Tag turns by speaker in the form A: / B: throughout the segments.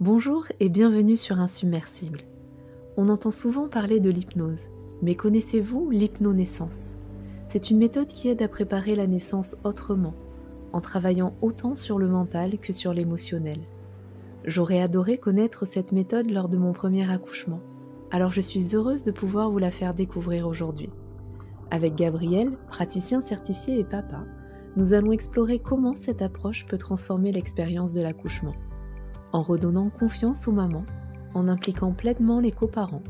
A: Bonjour et bienvenue sur Insubmersible. On entend souvent parler de l'hypnose, mais connaissez-vous l'hypnonaissance? C'est une méthode qui aide à préparer la naissance autrement, en travaillant autant sur le mental que sur l'émotionnel. J'aurais adoré connaître cette méthode lors de mon premier accouchement, alors je suis heureuse de pouvoir vous la faire découvrir aujourd'hui. Avec Gabriel, praticien certifié et papa, nous allons explorer comment cette approche peut transformer l'expérience de l'accouchement, en redonnant confiance aux mamans, en impliquant pleinement les coparents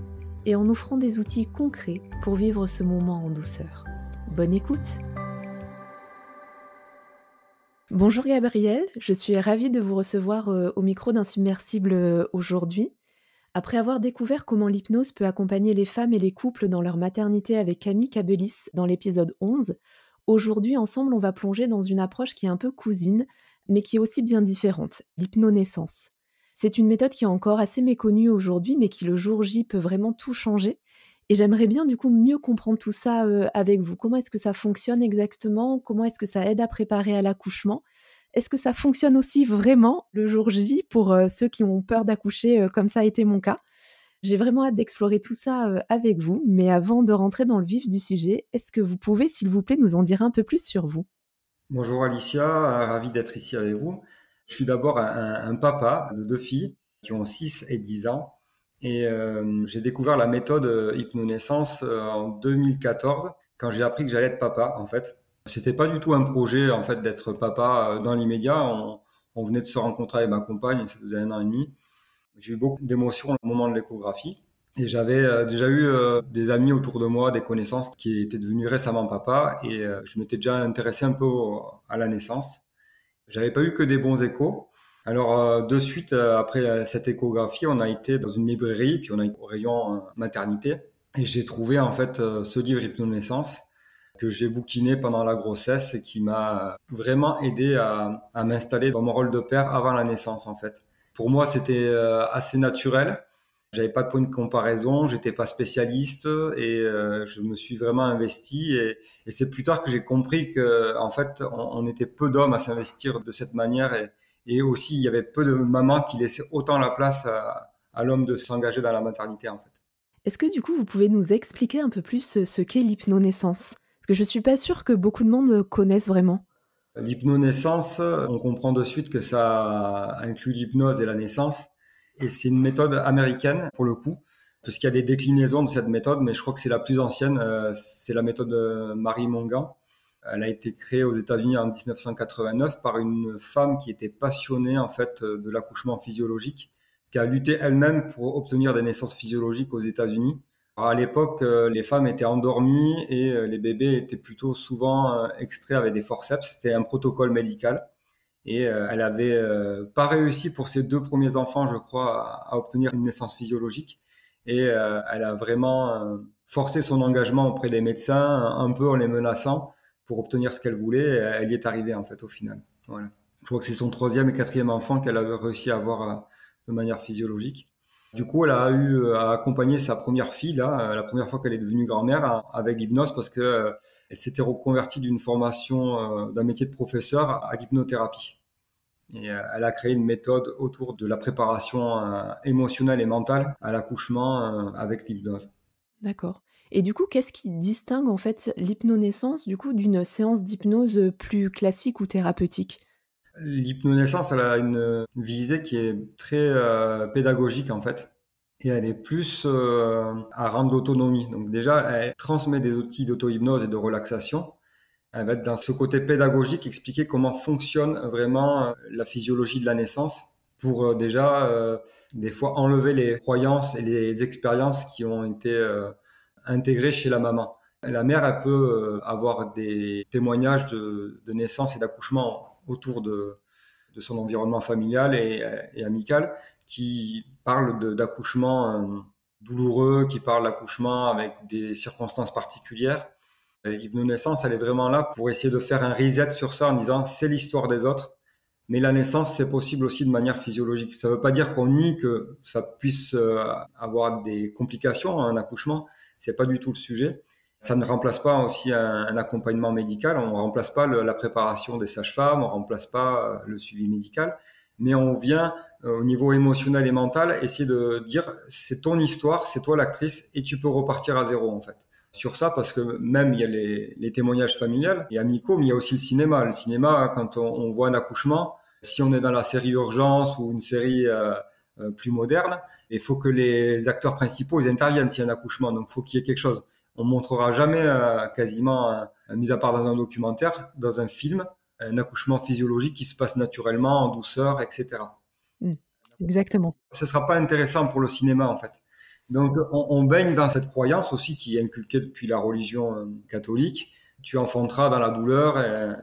A: et en offrant des outils concrets pour vivre ce moment en douceur. Bonne écoute! Bonjour Gabriel, je suis ravie de vous recevoir au micro d'Insubmersible aujourd'hui. Après avoir découvert comment l'hypnose peut accompagner les femmes et les couples dans leur maternité avec Camille Cabelis dans l'épisode 11, aujourd'hui ensemble on va plonger dans une approche qui est un peu cousine, mais qui est aussi bien différente, l'hypnonaissance. C'est une méthode qui est encore assez méconnue aujourd'hui, mais qui le jour J peut vraiment tout changer. Et j'aimerais bien du coup mieux comprendre tout ça avec vous. Comment est-ce que ça fonctionne exactement? Comment est-ce que ça aide à préparer à l'accouchement? Est-ce que ça fonctionne aussi vraiment le jour J pour ceux qui ont peur d'accoucher comme ça a été mon cas? J'ai vraiment hâte d'explorer tout ça avec vous. Mais avant de rentrer dans le vif du sujet, est-ce que vous pouvez, s'il vous plaît, nous en dire un peu plus sur vous?
B: Bonjour Alicia, ravi d'être ici avec vous. Je suis d'abord un papa de deux filles qui ont 6 et 10 ans et j'ai découvert la méthode hypnonaissance en 2014 quand j'ai appris que j'allais être papa en fait. C'était pas du tout un projet en fait d'être papa dans l'immédiat. On venait de se rencontrer avec ma compagne, ça faisait 1 an et demi. J'ai eu beaucoup d'émotions au moment de l'échographie. Et j'avais déjà eu des amis autour de moi, des connaissances qui étaient devenus récemment papa, et je m'étais déjà intéressé un peu à la naissance. J'avais pas eu que des bons échos. Alors de suite après cette échographie, on a été dans une librairie, puis on a été au rayon maternité, et j'ai trouvé en fait ce livre Hypnonaissance que j'ai bouquiné pendant la grossesse et qui m'a vraiment aidé à m'installer dans mon rôle de père avant la naissance en fait. Pour moi, c'était assez naturel. J'avais pas de point de comparaison, j'étais pas spécialiste et je me suis vraiment investi et c'est plus tard que j'ai compris que en fait on était peu d'hommes à s'investir de cette manière et aussi il y avait peu de mamans qui laissaient autant la place à l'homme de s'engager dans la maternité en fait.
A: Est-ce que du coup, vous pouvez nous expliquer un peu plus ce qu'est l'hypnonaissance? Parce que je suis pas sûre que beaucoup de monde connaisse vraiment.
B: L'hypnonaissance, on comprend de suite que ça inclut l'hypnose et la naissance. Et c'est une méthode américaine, pour le coup, parce qu'il y a des déclinaisons de cette méthode, mais je crois que c'est la plus ancienne. C'est la méthode Marie Mongan. Elle a été créée aux États-Unis en 1989 par une femme qui était passionnée, en fait, de l'accouchement physiologique, qui a lutté elle-même pour obtenir des naissances physiologiques aux États-Unis. Alors, à l'époque, les femmes étaient endormies et les bébés étaient plutôt souvent extraits avec des forceps. C'était un protocole médical. Et elle avait pas réussi pour ses 2 premiers enfants, je crois, à obtenir une naissance physiologique. Et elle a vraiment forcé son engagement auprès des médecins, un peu en les menaçant pour obtenir ce qu'elle voulait. Et elle y est arrivée, en fait, au final. Voilà. Je crois que c'est son troisième et quatrième enfant qu'elle a réussi à avoir de manière physiologique. Du coup, elle a eu à accompagner sa première fille, là, la première fois qu'elle est devenue grand-mère, avec l'hypnose, parce que elle s'était reconvertie d'une formation, d'un métier de professeur à l'hypnothérapie. Et elle a créé une méthode autour de la préparation émotionnelle et mentale à l'accouchement avec l'hypnose.
A: D'accord. Et du coup, qu'est-ce qui distingue en fait l'hypnonaissance du coup d'une séance d'hypnose plus classique ou thérapeutique?
B: L'hypnonaissance, elle a une visée qui est très pédagogique en fait. Et elle est plus à rendre l'autonomie. Donc déjà, elle transmet des outils d'auto-hypnose et de relaxation. Elle va être dans ce côté pédagogique, expliquer comment fonctionne vraiment la physiologie de la naissance pour déjà, des fois, enlever les croyances et les expériences qui ont été intégrées chez la maman. La mère, elle peut avoir des témoignages de naissance et d'accouchement autour de son environnement familial et amical qui parlent d'accouchement douloureux, qui parlent d'accouchement avec des circonstances particulières. L'hypnonaissance, elle est vraiment là pour essayer de faire un reset sur ça en disant c'est l'histoire des autres, mais la naissance, c'est possible aussi de manière physiologique. Ça ne veut pas dire qu'on nie que ça puisse avoir des complications à un accouchement, c'est pas du tout le sujet. Ça ne remplace pas aussi un accompagnement médical, on ne remplace pas la préparation des sages-femmes, on ne remplace pas le suivi médical, mais on vient au niveau émotionnel et mental essayer de dire c'est ton histoire, c'est toi l'actrice et tu peux repartir à zéro en fait. Sur ça, parce que même il y a les témoignages familiales et amicaux, mais il y a aussi le cinéma. Le cinéma, quand on voit un accouchement, si on est dans la série Urgence ou une série plus moderne, il faut que les acteurs principaux ils interviennent s'il y a un accouchement, donc il faut qu'il y ait quelque chose. On montrera jamais quasiment, mis à part dans un documentaire, dans un film, un accouchement physiologique qui se passe naturellement, en douceur, etc.
A: Mmh. Exactement.
B: Ce sera pas intéressant pour le cinéma en fait. Donc on baigne dans cette croyance aussi qui est inculquée depuis la religion catholique. Tu enfanteras dans la douleur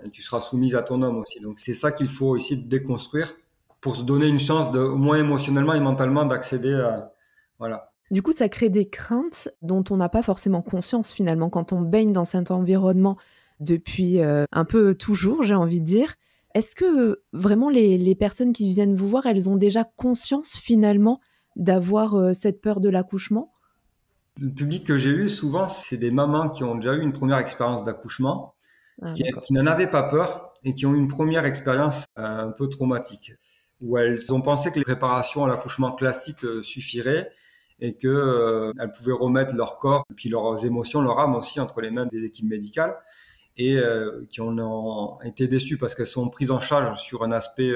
B: et tu seras soumise à ton homme aussi. Donc c'est ça qu'il faut essayer de déconstruire pour se donner une chance de, au moins émotionnellement et mentalement d'accéder à voilà.
A: Du coup, ça crée des craintes dont on n'a pas forcément conscience finalement quand on baigne dans cet environnement depuis, un peu toujours, j'ai envie de dire. Est-ce que, vraiment les personnes qui viennent vous voir, elles ont déjà conscience finalement d'avoir, cette peur de l'accouchement?
B: Le public que j'ai eu souvent, c'est des mamans qui ont déjà eu une première expérience d'accouchement,
A: Ah d'accord.
B: qui n'en avaient pas peur et qui ont eu une première expérience un peu traumatique, où elles ont pensé que les préparations à l'accouchement classique suffiraient et que elles pouvaient remettre leur corps, puis leurs émotions, leur âme aussi entre les mains des équipes médicales et qui en ont été déçues parce qu'elles sont prises en charge sur un aspect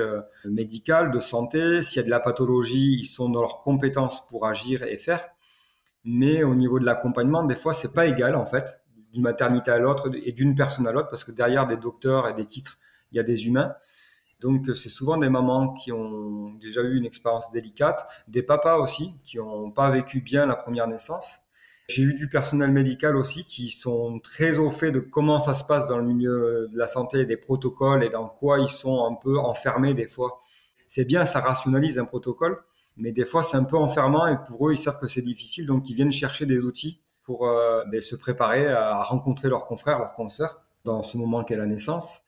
B: médical, de santé. S'il y a de la pathologie, ils sont dans leurs compétences pour agir et faire. Mais au niveau de l'accompagnement, des fois, c'est pas égal en fait, d'une maternité à l'autre et d'une personne à l'autre, parce que derrière des docteurs et des titres, il y a des humains. Donc, c'est souvent des mamans qui ont déjà eu une expérience délicate, des papas aussi qui n'ont pas vécu bien la première naissance. J'ai eu du personnel médical aussi qui sont très au fait de comment ça se passe dans le milieu de la santé, des protocoles et dans quoi ils sont un peu enfermés des fois. C'est bien, ça rationalise un protocole, mais des fois c'est un peu enfermant et pour eux ils savent que c'est difficile, donc ils viennent chercher des outils pour se préparer à rencontrer leurs confrères, leurs consoeurs dans ce moment qu'est la naissance.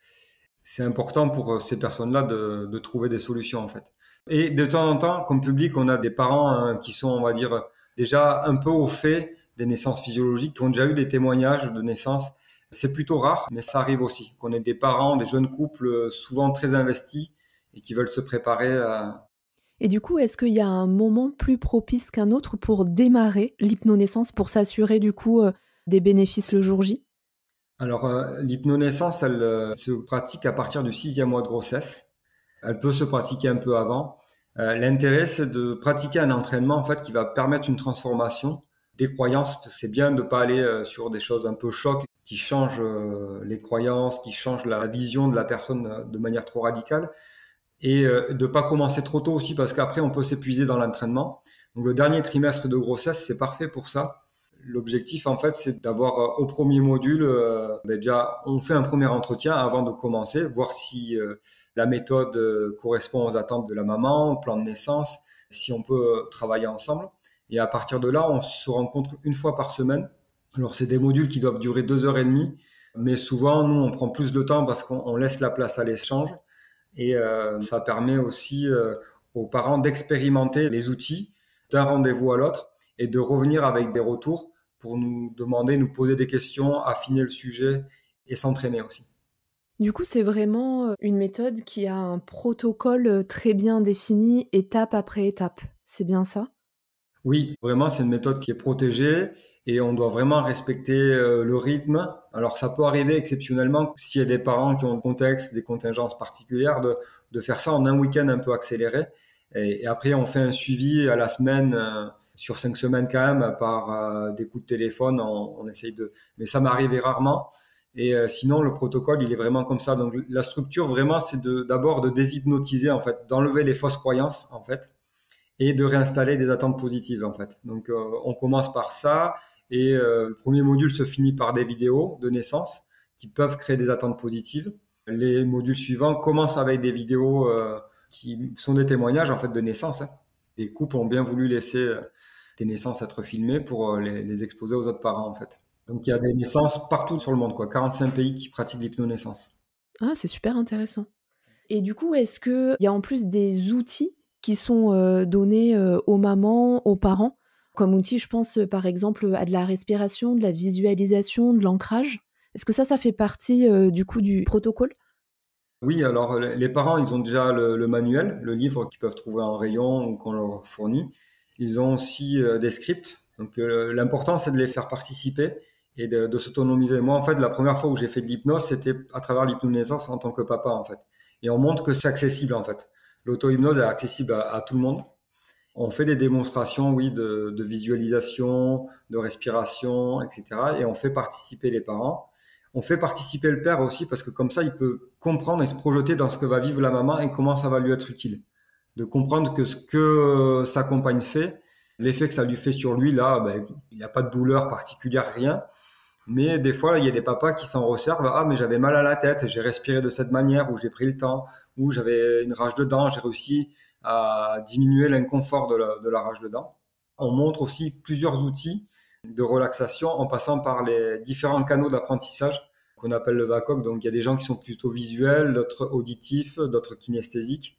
B: C'est important pour ces personnes-là de trouver des solutions en fait. Et de temps en temps, comme public, on a des parents qui sont, on va dire, déjà un peu au fait des naissances physiologiques, qui ont déjà eu des témoignages de naissance. C'est plutôt rare, mais ça arrive aussi, qu'on ait des parents, des jeunes couples souvent très investis et qui veulent se préparer à...
A: Et du coup, est-ce qu'il y a un moment plus propice qu'un autre pour démarrer l'hypnonaissance, pour s'assurer du coup, des bénéfices le jour J?
B: Alors, l'hypnonaissance, elle se pratique à partir du sixième mois de grossesse. Elle peut se pratiquer un peu avant. L'intérêt, c'est de pratiquer un entraînement en fait qui va permettre une transformation des croyances. C'est bien de pas aller sur des choses un peu chocs qui changent les croyances, qui changent la vision de la personne de manière trop radicale, et de pas commencer trop tôt aussi parce qu'après on peut s'épuiser dans l'entraînement. Donc le dernier trimestre de grossesse, c'est parfait pour ça. L'objectif, en fait, c'est d'avoir au premier module, déjà, on fait un premier entretien avant de commencer, voir si la méthode correspond aux attentes de la maman, au plan de naissance, si on peut travailler ensemble. Et à partir de là, on se rencontre une fois par semaine. Alors, c'est des modules qui doivent durer 2 heures et demie, mais souvent, nous, on prend plus de temps parce qu'on laisse la place à l'échange. Et ça permet aussi aux parents d'expérimenter les outils d'un rendez-vous à l'autre et de revenir avec des retours pour nous demander, nous poser des questions, affiner le sujet et s'entraîner aussi.
A: Du coup, c'est vraiment, une méthode qui a un protocole, très bien défini, étape après étape. C'est bien ça?
B: Oui, vraiment, c'est une méthode qui est protégée et on doit vraiment respecter le rythme. Alors, ça peut arriver exceptionnellement s'il y a des parents qui ont un contexte, des contingences particulières, de faire ça en un week-end un peu accéléré. Et après, on fait un suivi à la semaine, sur 5 semaines quand même, par des coups de téléphone. On essaye de... Mais ça m'est arrivé rarement. Et sinon, le protocole, il est vraiment comme ça. Donc, la structure, vraiment, c'est d'abord de déshypnotiser, en fait, d'enlever les fausses croyances, en fait et de réinstaller des attentes positives en fait. Donc on commence par ça et le premier module se finit par des vidéos de naissance qui peuvent créer des attentes positives. Les modules suivants commencent avec des vidéos qui sont des témoignages en fait de naissance, hein. Les couples ont bien voulu laisser des naissances être filmées pour les exposer aux autres parents en fait. Donc il y a des naissances partout sur le monde, quoi. 45 pays qui pratiquent l'hypnonaissance.
A: Ah, c'est super intéressant. Et du coup, est-ce qu'il y a en plus des outils qui sont, donnés, aux mamans, aux parents? Comme outil, je pense, par exemple, à de la respiration, de la visualisation, de l'ancrage. Est-ce que ça fait partie, du coup, du protocole?
B: Oui, alors les parents, ils ont déjà le manuel, le livre qu'ils peuvent trouver en rayon ou qu'on leur fournit. Ils ont aussi des scripts. Donc l'important, c'est de les faire participer et de s'autonomiser. Moi, en fait, la première fois où j'ai fait de l'hypnose, c'était à travers l'hypnonaissance en tant que papa, en fait. Et on montre que c'est accessible, en fait. L'auto-hypnose est accessible à tout le monde. On fait des démonstrations, oui, de visualisation, de respiration, etc. Et on fait participer les parents. On fait participer le père aussi parce que comme ça, il peut comprendre et se projeter dans ce que va vivre la maman et comment ça va lui être utile. De comprendre que ce que sa compagne fait, l'effet que ça lui fait sur lui, là, ben, il n'y a pas de douleur particulière, rien. Mais des fois, il y a des papas qui s'en resservent. Ah, mais j'avais mal à la tête, j'ai respiré de cette manière, ou j'ai pris le temps, ou j'avais une rage de dents, j'ai réussi à diminuer l'inconfort de la rage de dents. On montre aussi plusieurs outils de relaxation en passant par les différents canaux d'apprentissage qu'on appelle le VACOG. Donc, il y a des gens qui sont plutôt visuels, d'autres auditifs, d'autres kinesthésiques,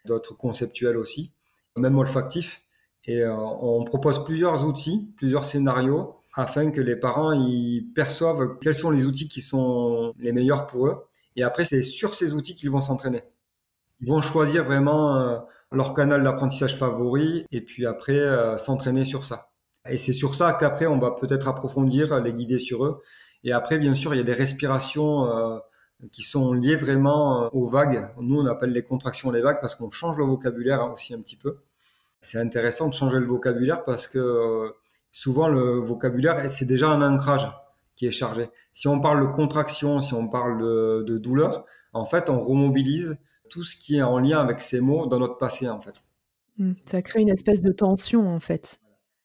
B: d'autres conceptuels aussi, même olfactifs. Et on propose plusieurs outils, plusieurs scénarios afin que les parents ils perçoivent quels sont les outils qui sont les meilleurs pour eux. Et après, c'est sur ces outils qu'ils vont s'entraîner. Ils vont choisir vraiment leur canal d'apprentissage favori et puis après s'entraîner sur ça. Et c'est sur ça qu'après, on va peut-être approfondir, les guider sur eux. Et après, bien sûr, il y a des respirations qui sont liées vraiment aux vagues. Nous, on appelle les contractions les vagues parce qu'on change le vocabulaire aussi un petit peu. C'est intéressant de changer le vocabulaire parce que souvent le vocabulaire, c'est déjà un ancrage qui est chargé. Si on parle de contraction, si on parle de douleur, en fait, on remobilise tout ce qui est en lien avec ces mots dans notre passé, en fait.
A: Mmh. Ça crée une espèce de tension, en fait.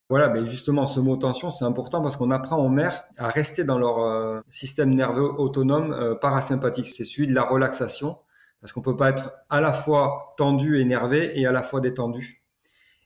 B: Voilà, mais justement, ce mot tension, c'est important parce qu'on apprend aux mères à rester dans leur système nerveux autonome parasympathique. C'est celui de la relaxation parce qu'on peut pas être à la fois tendu, énervé et à la fois détendu.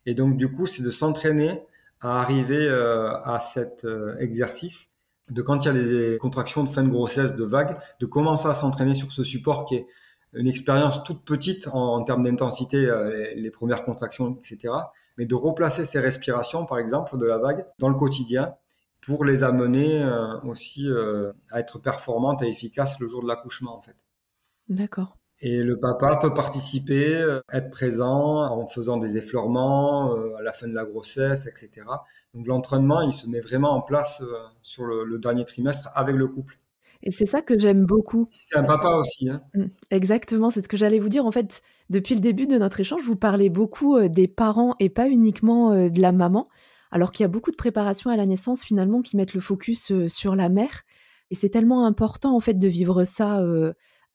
B: Et donc, du coup, c'est de s'entraîner à arriver à cet exercice de quand il y a des contractions de fin de grossesse, de vagues, de commencer à s'entraîner sur ce support qui est une expérience toute petite en termes d'intensité, les premières contractions, etc. Mais de replacer ces respirations, par exemple, de la vague dans le quotidien pour les amener aussi à être performantes et efficaces le jour de l'accouchement, en fait.
A: D'accord.
B: Et le papa peut participer, être présent en faisant des effleurements à la fin de la grossesse, etc. Donc l'entraînement, il se met vraiment en place sur le dernier trimestre avec le couple.
A: Et c'est ça que j'aime beaucoup.
B: C'est un papa aussi, hein.
A: Exactement, c'est ce que j'allais vous dire. En fait, depuis le début de notre échange, vous parlez beaucoup, des parents et pas uniquement, de la maman, alors qu'il y a beaucoup de préparations à la naissance finalement qui mettent le focus, sur la mère et c'est tellement important en fait de vivre ça,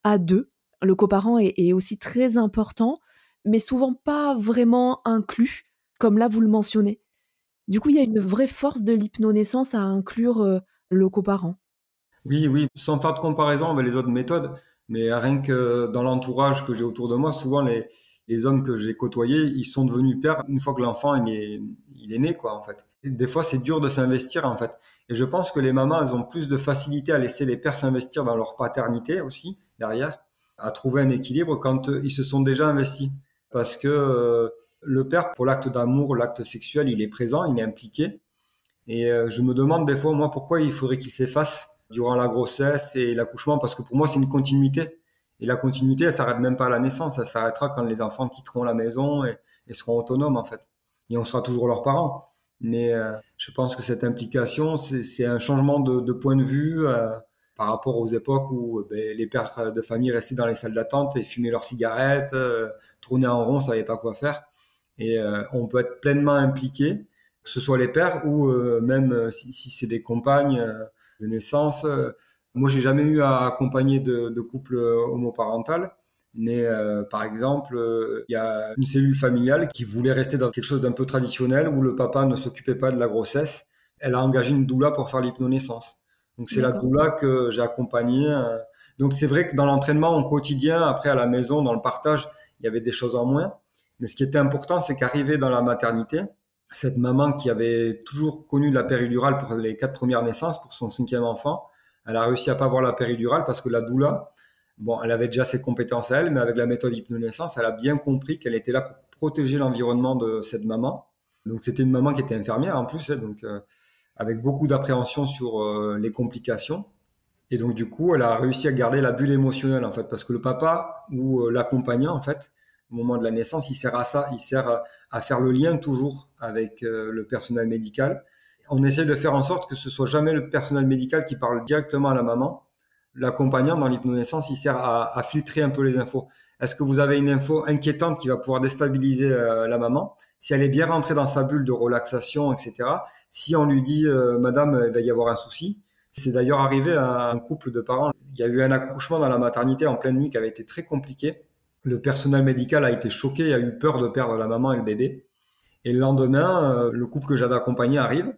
A: à 2. Le coparent est aussi très important, mais souvent pas vraiment inclus, comme là vous le mentionnez. Du coup, il y a une vraie force de l'hypnonaissance à inclure, le coparent.
B: Oui, oui, sans faire de comparaison avec les autres méthodes, mais rien que dans l'entourage que j'ai autour de moi, souvent les hommes que j'ai côtoyés, ils sont devenus pères une fois que l'enfant il est né, quoi, en fait. Et des fois, c'est dur de s'investir, en fait. Et je pense que les mamans, elles ont plus de facilité à laisser les pères s'investir dans leur paternité aussi, derrière, à trouver un équilibre quand ils se sont déjà investis. Parce que le père, pour l'acte d'amour, l'acte sexuel, il est présent, il est impliqué. Et je me demande des fois, moi, pourquoi il faudrait qu'il s'efface durant la grossesse et l'accouchement, parce que pour moi, c'est une continuité. Et la continuité, elle s'arrête même pas à la naissance, elle s'arrêtera quand les enfants quitteront la maison et seront autonomes, en fait. Et on sera toujours leurs parents. Mais je pense que cette implication, c'est un changement de point de vue par rapport aux époques où ben, les pères de famille restaient dans les salles d'attente et fumaient leurs cigarettes, tournaient en rond, savaient pas quoi faire. Et on peut être pleinement impliqué, que ce soit les pères ou même si c'est des compagnes de naissance. Moi, j'ai jamais eu à accompagner de couple homoparental, mais par exemple, il y a une cellule familiale qui voulait rester dans quelque chose d'un peu traditionnel où le papa ne s'occupait pas de la grossesse. Elle a engagé une doula pour faire l'hypnonaissance. Donc c'est la
A: D'accord.
B: doula que j'ai accompagnée. Donc c'est vrai que dans l'entraînement au quotidien, après à la maison, dans le partage, il y avait des choses en moins. Mais ce qui était important, c'est qu'arrivé dans la maternité, cette maman qui avait toujours connu la péridurale pour les 4 premières naissances, pour son 5e enfant, elle a réussi à pas avoir la péridurale parce que la doula, bon, elle avait déjà ses compétences à elle, mais avec la méthode hypnonaissance, elle a bien compris qu'elle était là pour protéger l'environnement de cette maman. Donc c'était une maman qui était infirmière en plus, hein, donc avec beaucoup d'appréhension sur les complications. Et donc, du coup, elle a réussi à garder la bulle émotionnelle, en fait, parce que le papa ou l'accompagnant, en fait, au moment de la naissance, il sert à ça, il sert à faire le lien toujours avec le personnel médical. On essaie de faire en sorte que ce soit jamais le personnel médical qui parle directement à la maman. L'accompagnant dans l'hypnonaissance, il sert à filtrer un peu les infos. Est-ce que vous avez une info inquiétante qui va pouvoir déstabiliser la maman? Si elle est bien rentrée dans sa bulle de relaxation, etc. Si on lui dit, Madame, il va y avoir un souci. C'est d'ailleurs arrivé à un couple de parents. Il y a eu un accouchement dans la maternité en pleine nuit qui avait été très compliqué. Le personnel médical a été choqué, a eu peur de perdre la maman et le bébé. Et le lendemain, le couple que j'avais accompagné arrive.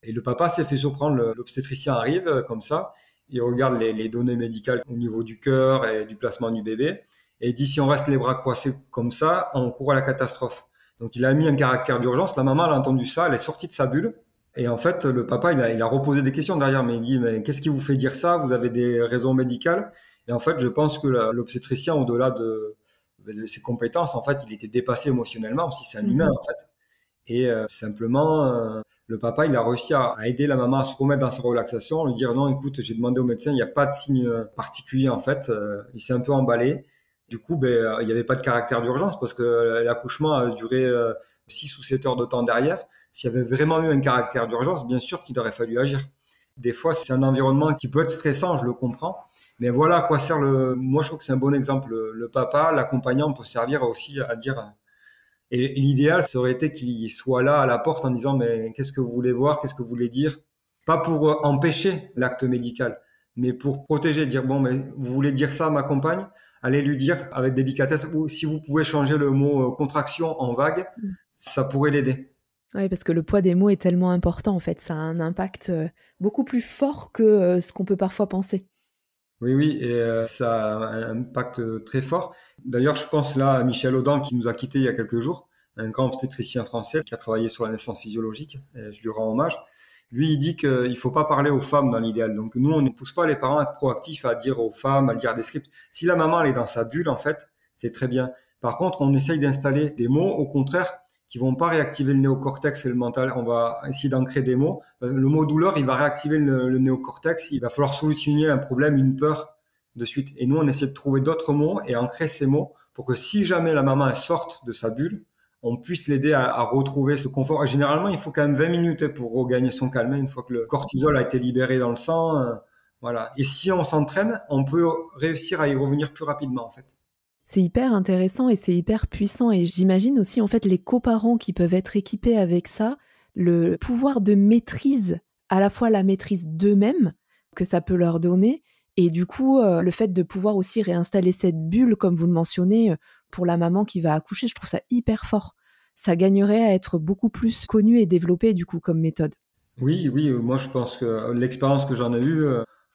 B: Et le papa s'est fait surprendre. L'obstétricien arrive comme ça. Il regarde les données médicales au niveau du cœur et du placement du bébé. Et il dit, si on reste les bras croisés comme ça, on court à la catastrophe. Donc il a mis un caractère d'urgence. La maman, elle a entendu ça, elle est sortie de sa bulle. Et en fait, le papa, il a reposé des questions derrière, mais il dit, mais qu'est-ce qui vous fait dire ça? Vous avez des raisons médicales? Et en fait, je pense que l'obstétricien, au-delà de ses compétences, en fait, il était dépassé émotionnellement, aussi c'est un humain,
A: Mmh.
B: en fait. Et simplement, le papa, il a réussi à aider la maman à se remettre dans sa relaxation, lui dire, non, écoute, j'ai demandé au médecin, il n'y a pas de signe particulier, en fait. Il s'est un peu emballé. Du coup, il n'y avait pas de caractère d'urgence parce que l'accouchement a duré 6 ou 7 heures de temps derrière. S'il y avait vraiment eu un caractère d'urgence, bien sûr qu'il aurait fallu agir. Des fois, c'est un environnement qui peut être stressant, je le comprends. Mais voilà à quoi sert moi, je trouve que c'est un bon exemple. Le papa, l'accompagnant peut servir aussi à dire. Et l'idéal, ça aurait été qu'il soit là à la porte en disant, mais qu'est-ce que vous voulez voir? Qu'est-ce que vous voulez dire? Pas pour empêcher l'acte médical, mais pour protéger, dire, bon, mais vous voulez dire ça à ma compagne? Allez lui dire avec délicatesse, ou si vous pouvez changer le mot contraction en vague,
A: Mmh.
B: ça pourrait l'aider.
A: Ouais, parce que le poids des mots est tellement important, en fait. Ça a un impact, beaucoup plus fort que, ce qu'on peut parfois penser.
B: Oui, oui, et ça a un impact très fort. D'ailleurs, je pense là à Michel Audin qui nous a quittés il y a quelques jours, un grand obstétricien français qui a travaillé sur la naissance physiologique, et je lui rends hommage. Lui, il dit qu'il ne faut pas parler aux femmes dans l'idéal. Donc nous, on ne pousse pas les parents à être proactifs, à dire aux femmes, à lire des scripts. Si la maman elle est dans sa bulle, en fait, c'est très bien. Par contre, on essaye d'installer des mots, au contraire, qui vont pas réactiver le néocortex et le mental. On va essayer d'ancrer des mots. Le mot douleur, il va réactiver le néocortex. Il va falloir solutionner un problème, une peur de suite. Et nous, on essaie de trouver d'autres mots et ancrer ces mots pour que si jamais la maman elle sorte de sa bulle, on puisse l'aider à retrouver ce confort. Et généralement, il faut quand même 20 minutes pour regagner son calme. Une fois que le cortisol a été libéré dans le sang, voilà. Et si on s'entraîne, on peut réussir à y revenir plus rapidement, en fait.
A: C'est hyper intéressant et c'est hyper puissant et j'imagine aussi, en fait, les coparents qui peuvent être équipés avec ça, le pouvoir de maîtrise, à la fois la maîtrise d'eux-mêmes que ça peut leur donner et du coup, le fait de pouvoir aussi réinstaller cette bulle, comme vous le mentionnez, pour la maman qui va accoucher, je trouve ça hyper fort. Ça gagnerait à être beaucoup plus connu et développé, du coup, comme méthode.
B: Oui, oui, moi je pense que l'expérience que j'en ai eue,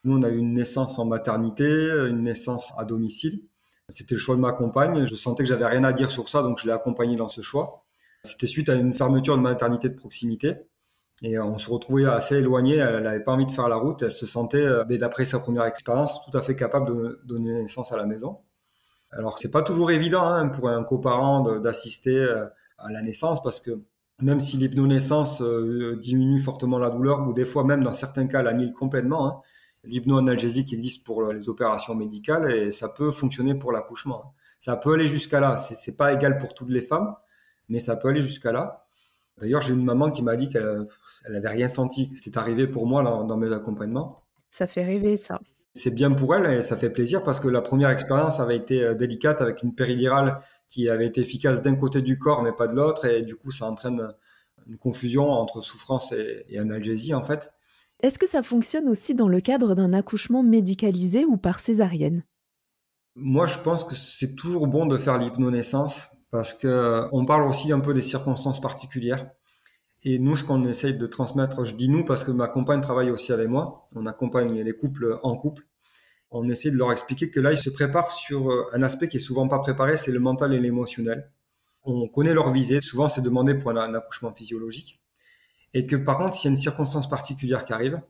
B: nous on a eu une naissance en maternité, une naissance à domicile. C'était le choix de ma compagne. Je sentais que j'avais rien à dire sur ça, donc je l'ai accompagnée dans ce choix. C'était suite à une fermeture de maternité de proximité. Et on se retrouvait assez éloignés. Elle n'avait pas envie de faire la route. Elle se sentait, d'après sa première expérience, tout à fait capable de donner naissance à la maison. Alors c'est pas toujours évident hein, pour un coparent d'assister à la naissance parce que même si l'hypnonaissance diminue fortement la douleur ou des fois même dans certains cas l'annule complètement, hein, l'hypnoanalgésique existe pour les opérations médicales et ça peut fonctionner pour l'accouchement, hein. Ça peut aller jusqu'à là. C'est pas égal pour toutes les femmes, mais ça peut aller jusqu'à là. D'ailleurs, j'ai une maman qui m'a dit qu'elle elle avait rien senti. C'est arrivé pour moi dans mes accompagnements.
A: Ça fait rêver ça.
B: C'est bien pour elle et ça fait plaisir parce que la première expérience avait été délicate avec une péridurale qui avait été efficace d'un côté du corps mais pas de l'autre et du coup ça entraîne une confusion entre souffrance et analgésie en fait.
A: Est-ce que ça fonctionne aussi dans le cadre d'un accouchement médicalisé ou par césarienne?
B: Moi je pense que c'est toujours bon de faire l'hypnonaissance parce que on parle aussi un peu des circonstances particulières et nous ce qu'on essaye de transmettre, je dis nous parce que ma compagne travaille aussi avec moi, on accompagne les couples en couple. On essaie de leur expliquer que là, ils se préparent sur un aspect qui est souvent pas préparé, c'est le mental et l'émotionnel. On connaît leur visée, souvent c'est demandé pour un accouchement physiologique. Et que par contre, s'il y a une circonstance particulière qui arrive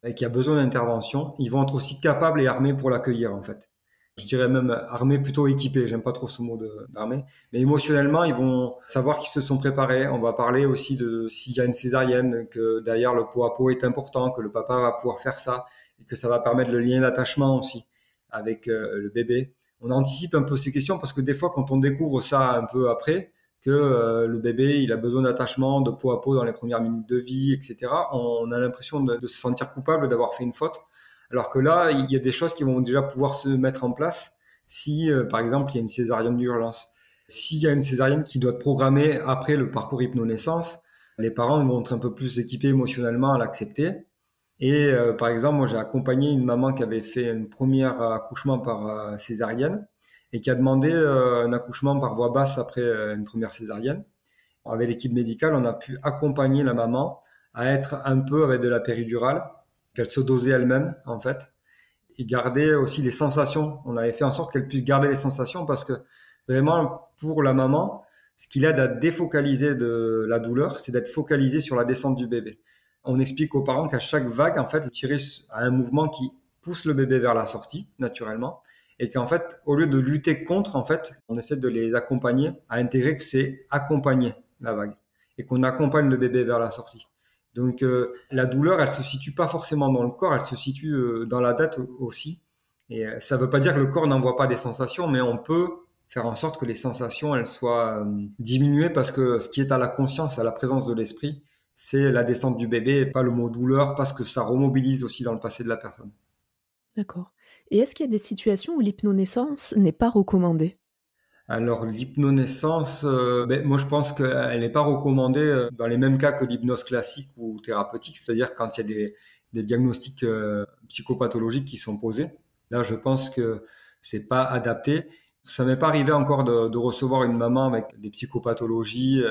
B: et qui a besoin d'intervention, ils vont être aussi capables et armés pour l'accueillir en fait. Je dirais même armés plutôt équipés, j'aime pas trop ce mot d'armés. Mais émotionnellement, ils vont savoir qu'ils se sont préparés. On va parler aussi de s'il y a une césarienne, que derrière le pot à pot est important, que le papa va pouvoir faire ça. et que ça va permettre le lien d'attachement aussi avec le bébé. On anticipe un peu ces questions parce que des fois, quand on découvre ça un peu après, que le bébé il a besoin d'attachement, de peau à peau dans les premières minutes de vie, etc., on a l'impression de se sentir coupable d'avoir fait une faute. Alors que là, il y a des choses qui vont déjà pouvoir se mettre en place si, par exemple, il y a une césarienne d'urgence. S'il y a une césarienne qui doit être programmée après le parcours hypnonaissance, les parents vont être un peu plus équipés émotionnellement à l'accepter. Et par exemple, moi j'ai accompagné une maman qui avait fait un premier accouchement par césarienne et qui a demandé un accouchement par voie basse après une première césarienne. Avec l'équipe médicale, on a pu accompagner la maman à être un peu avec de la péridurale, qu'elle se dosait elle-même en fait, et garder aussi les sensations. On avait fait en sorte qu'elle puisse garder les sensations parce que vraiment pour la maman, ce qui l'aide à défocaliser de la douleur, c'est d'être focalisé sur la descente du bébé. On explique aux parents qu'à chaque vague, en fait, le utérus a un mouvement qui pousse le bébé vers la sortie, naturellement, et qu'en fait, au lieu de lutter contre, en fait, on essaie de les accompagner à intégrer que c'est accompagner la vague, et qu'on accompagne le bébé vers la sortie. Donc la douleur, elle se situe pas forcément dans le corps, elle se situe dans la tête aussi. Et ça veut pas dire que le corps n'envoie pas des sensations, mais on peut faire en sorte que les sensations elles soient diminuées parce que ce qui est à la conscience, à la présence de l'esprit, c'est la descente du bébé et pas le mot douleur parce que ça remobilise aussi dans le passé de la personne.
A: D'accord. Et est-ce qu'il y a des situations où l'hypnonaissance n'est pas recommandée?
B: Alors l'hypnonaissance, moi je pense qu'elle n'est pas recommandée dans les mêmes cas que l'hypnose classique ou thérapeutique, c'est-à-dire quand il y a des diagnostics psychopathologiques qui sont posés. Là, je pense que c'est pas adapté. Ça m'est pas arrivé encore de recevoir une maman avec des psychopathologies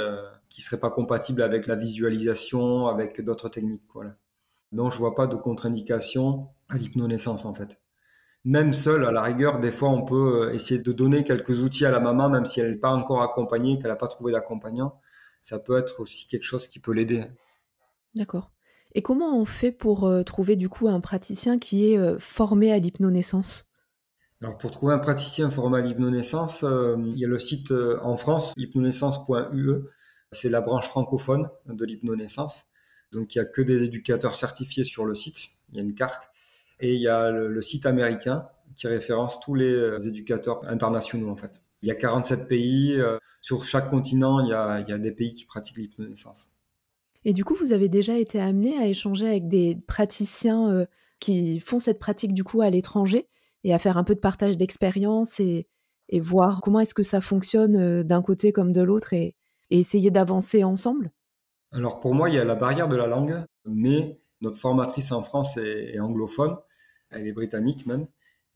B: qui seraient pas compatibles avec la visualisation, avec d'autres techniques. Voilà. Donc je vois pas de contre-indication à l'hypnonaissance en fait. Même seul, à la rigueur, des fois, on peut essayer de donner quelques outils à la maman, même si elle n'est pas encore accompagnée, qu'elle n'a pas trouvé d'accompagnant. Ça peut être aussi quelque chose qui peut l'aider.
A: D'accord. Et comment on fait pour, trouver du coup un praticien qui est, formé à l'hypnonaissance?
B: Alors, pour trouver un praticien formé à l'hypnonaissance, il y a le site en France, hypnonaissance.ue. C'est la branche francophone de l'hypnonaissance. Donc, il n'y a que des éducateurs certifiés sur le site. Il y a une carte. Et il y a le site américain qui référence tous les éducateurs internationaux, en fait. Il y a 47 pays. Sur chaque continent, il y a des pays qui pratiquent l'hypnonaissance.
A: Et du coup, vous avez déjà été amené à échanger avec des praticiens, qui font cette pratique du coup à l'étranger et à faire un peu de partage d'expérience et voir comment est-ce que ça fonctionne, d'un côté comme de l'autre et essayer d'avancer ensemble?
B: Alors pour moi, il y a la barrière de la langue, mais notre formatrice en France est anglophone, elle est britannique même.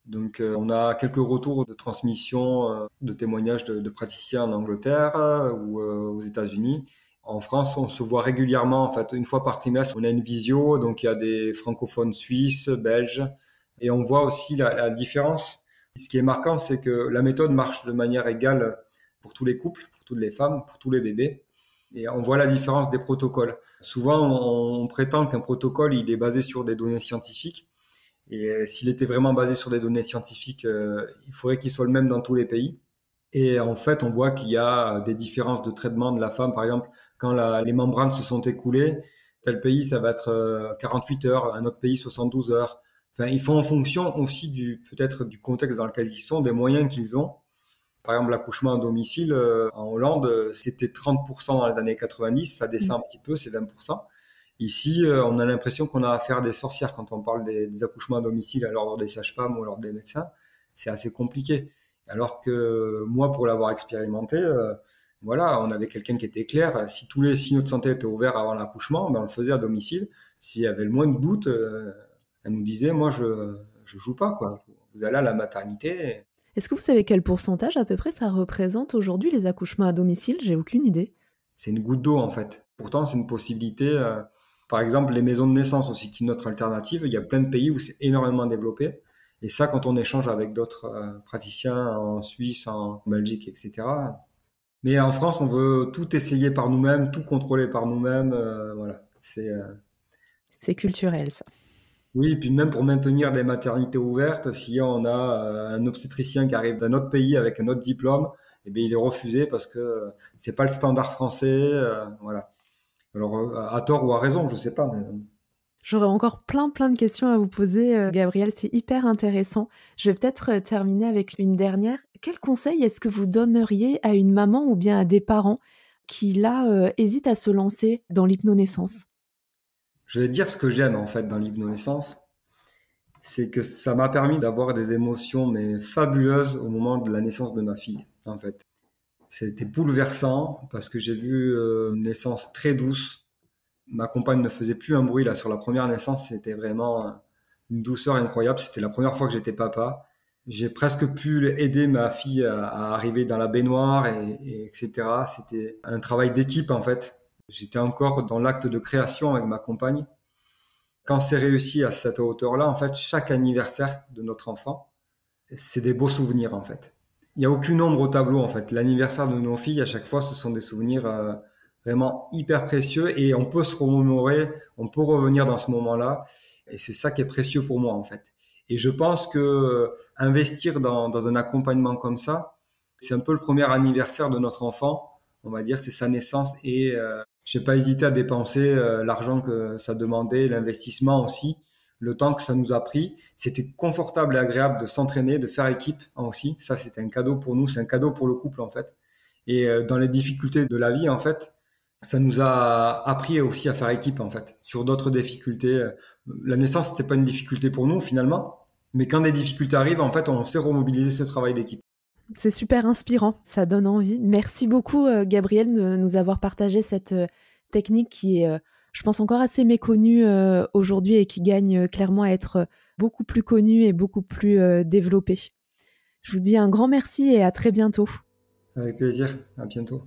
B: Donc on a quelques retours de transmission de témoignages de praticiens en Angleterre ou aux États-Unis. En France, on se voit régulièrement, en fait, une fois par trimestre, on a une visio, donc il y a des francophones suisses, belges, et on voit aussi la différence. Ce qui est marquant, c'est que la méthode marche de manière égale pour tous les couples, pour toutes les femmes, pour tous les bébés. Et on voit la différence des protocoles. Souvent, on prétend qu'un protocole, il est basé sur des données scientifiques. Et s'il était vraiment basé sur des données scientifiques, il faudrait qu'il soit le même dans tous les pays. Et en fait, on voit qu'il y a des différences de traitement de la femme. Par exemple, quand les membranes se sont écoulées, tel pays, ça va être 48 heures, un autre pays, 72 heures. Enfin, ils font en fonction aussi peut-être du contexte dans lequel ils sont, des moyens qu'ils ont. Par exemple, l'accouchement à domicile en Hollande, c'était 30% dans les années 90, ça
A: Mmh.
B: descend un petit peu, c'est 20%. Ici, on a l'impression qu'on a affaire à des sorcières quand on parle des accouchements à domicile à l'ordre des sages-femmes ou à l'ordre des médecins. C'est assez compliqué. Alors que moi, pour l'avoir expérimenté, voilà, on avait quelqu'un qui était clair. Si tous les signaux de santé étaient ouverts avant l'accouchement, ben on le faisait à domicile. S'il y avait le moins de doute, elle nous disait, moi, je joue pas, quoi. Vous allez à la maternité.
A: Est-ce que vous savez quel pourcentage à peu près ça représente aujourd'hui les accouchements à domicile? J'ai aucune idée.
B: C'est une goutte d'eau en fait. Pourtant, c'est une possibilité. Par exemple, les maisons de naissance aussi, qui est une autre alternative. Il y a plein de pays où c'est énormément développé. Et ça, quand on échange avec d'autres praticiens en Suisse, en Belgique, etc. Mais en France, on veut tout essayer par nous-mêmes, tout contrôler par nous-mêmes. Voilà.
A: C'est culturel ça.
B: Oui, et puis même pour maintenir des maternités ouvertes, si on a un obstétricien qui arrive d'un autre pays avec un autre diplôme, eh bien, il est refusé parce que c'est pas le standard français. Voilà. Alors, à tort ou à raison, je sais pas, mais
A: J'aurais encore plein de questions à vous poser, Gabrielle, c'est hyper intéressant. Je vais peut-être, terminer avec une dernière. Quel conseil est-ce que vous donneriez à une maman ou bien à des parents qui là, hésitent à se lancer dans l'hypnonaissance?
B: Je vais dire ce que j'aime en fait dans l'hypnonaissance, c'est que ça m'a permis d'avoir des émotions mais fabuleuses au moment de la naissance de ma fille, en fait. C'était bouleversant parce que j'ai vu une naissance très douce. Ma compagne ne faisait plus un bruit là sur la première naissance, c'était vraiment une douceur incroyable. C'était la première fois que j'étais papa. J'ai presque pu aider ma fille à arriver dans la baignoire etc. C'était un travail d'équipe en fait. J'étais encore dans l'acte de création avec ma compagne. Quand c'est réussi à cette hauteur-là, en fait, chaque anniversaire de notre enfant, c'est des beaux souvenirs en fait. Il n'y a aucune ombre au tableau en fait. L'anniversaire de nos filles, à chaque fois, ce sont des souvenirs vraiment hyper précieux et on peut se remémorer, on peut revenir dans ce moment-là et c'est ça qui est précieux pour moi en fait. Et je pense que investir dans un accompagnement comme ça, c'est un peu le premier anniversaire de notre enfant, on va dire, c'est sa naissance et j'ai pas hésité à dépenser l'argent que ça demandait, l'investissement aussi, le temps que ça nous a pris. C'était confortable et agréable de s'entraîner, de faire équipe aussi. Ça, c'était un cadeau pour nous, c'est un cadeau pour le couple en fait. Et dans les difficultés de la vie en fait, ça nous a appris aussi à faire équipe en fait. Sur d'autres difficultés, la naissance c'était pas une difficulté pour nous finalement, mais quand des difficultés arrivent, en fait, on sait remobiliser ce travail d'équipe.
A: C'est super inspirant, ça donne envie. Merci beaucoup, Gabrielle, de nous avoir partagé cette, technique qui est, je pense encore assez méconnue, aujourd'hui et qui gagne, clairement à être, beaucoup plus connue et beaucoup plus, développée. Je vous dis un grand merci et à très bientôt.
B: Avec plaisir, à bientôt.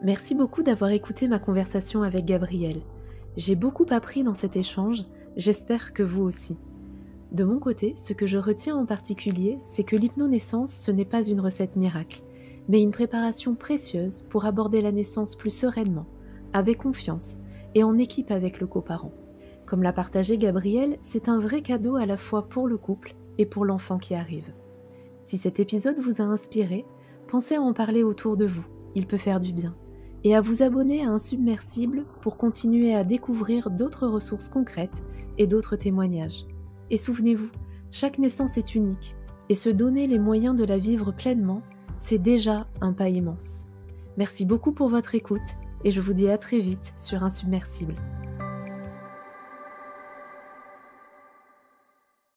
A: Merci beaucoup d'avoir écouté ma conversation avec Gabrielle. J'ai beaucoup appris dans cet échange, j'espère que vous aussi. De mon côté, ce que je retiens en particulier, c'est que l'hypnonaissance, ce n'est pas une recette miracle, mais une préparation précieuse pour aborder la naissance plus sereinement, avec confiance et en équipe avec le coparent. Comme l'a partagé Gabrielle, c'est un vrai cadeau à la fois pour le couple et pour l'enfant qui arrive. Si cet épisode vous a inspiré, pensez à en parler autour de vous, il peut faire du bien, et à vous abonner à Insubmersible pour continuer à découvrir d'autres ressources concrètes et d'autres témoignages. Et souvenez-vous, chaque naissance est unique, et se donner les moyens de la vivre pleinement, c'est déjà un pas immense. Merci beaucoup pour votre écoute, et je vous dis à très vite sur Insubmersible.